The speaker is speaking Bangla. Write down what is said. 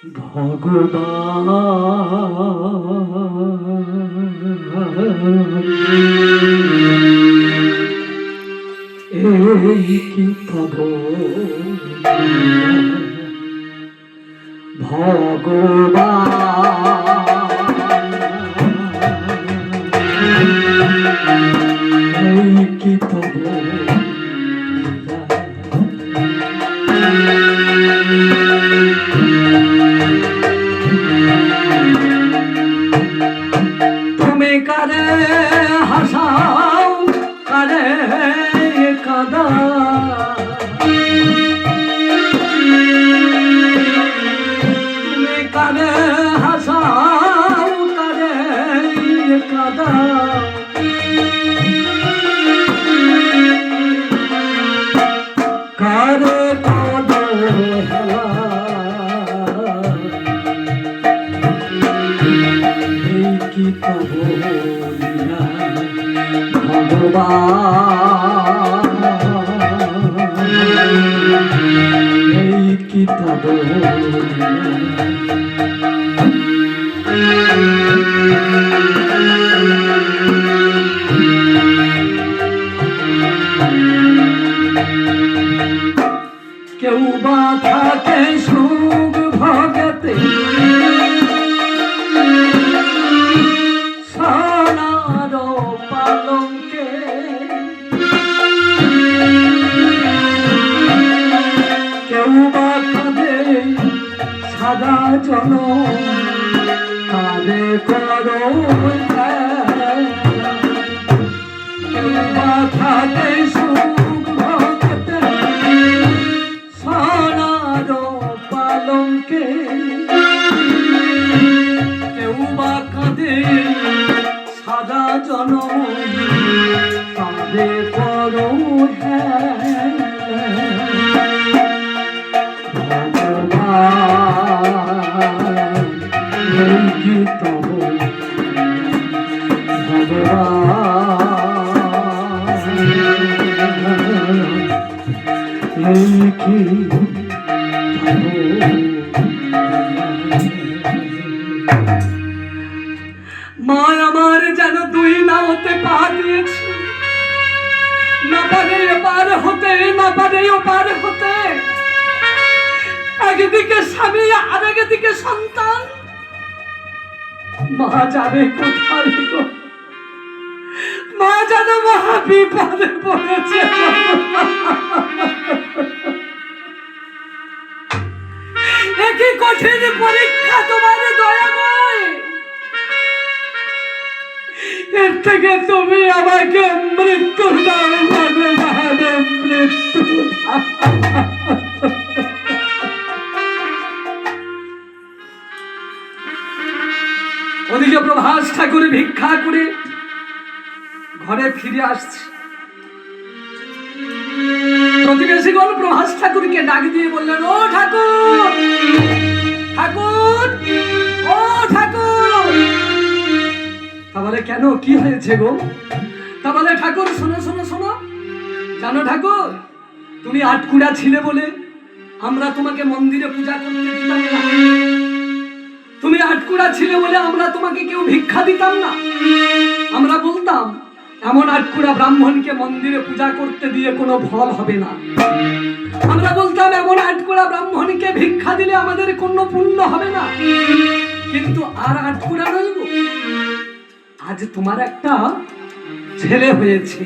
ভগবান এই কি তব ভগবান এই কি তব তুমি কারে হাসাও কারে কাদা তুমি কারে হাসাও কারে কাদা কারে কাদা হেলা কি তব লীলা ভগবান এই কি তব লীলা কেউ বা থাকে সুখ ভগতে পালঙ্কে কেউ বা কাঁদে সাদা জন কাঁদে করো কেউ বা থাকে সুখ ভগতে সোনার পালঙ্কে কেউ বা কাঁদে সাদা জন কাঁদে করো ভগবান এই কি তব ভগবান এই কি মা আমার যেন দুই নাওতে পা দিয়েছে, না পারে পার হতে না পারে পার হতে। একদিকে স্বামী আর একদিকে সন্তান, মা যাবে কোথায় গো? মা যেন মহা বিপদে পড়েছে। একই কঠিন পরীক্ষা তোমার দয়াময়, এর থেকে তুমি আমাকে মৃত্যু দাও ভগবান, মৃত্যু। ওদিকে প্রভাস ঠাকুর ভিক্ষা করে ঘরে ফিরে আসছে। প্রতিবেশীগণ প্রভাস ঠাকুরকে ডাক দিয়ে বললেন, ও ঠাকুর, ঠাকুর, ও ঠাকুর। তাহলে কেন, কি হয়েছে গো? তাহলে ঠাকুর শোনো শোনো শোনো, জানো ঠাকুর, তুমি আটকুড়া ছিলে বলে আমরা তোমাকে মন্দিরে পূজা করতে দিতাম না। তুমি আটকুড়া ছিলে বলে আমরা তোমাকে কেউ ভিক্ষা দিতাম না। আমরা বলতাম এমন আটকুড়া ব্রাহ্মণকে মন্দিরে পূজা করতে দিয়ে কোনো ফল হবে না। আমরা বলতাম এমন আটকুড়া ব্রাহ্মণকে ভিক্ষা দিলে আমাদের কোনো পুণ্য হবে না। কিন্তু আর আটকুড়া রইব, আজ তোমার একটা ছেলে হয়েছে।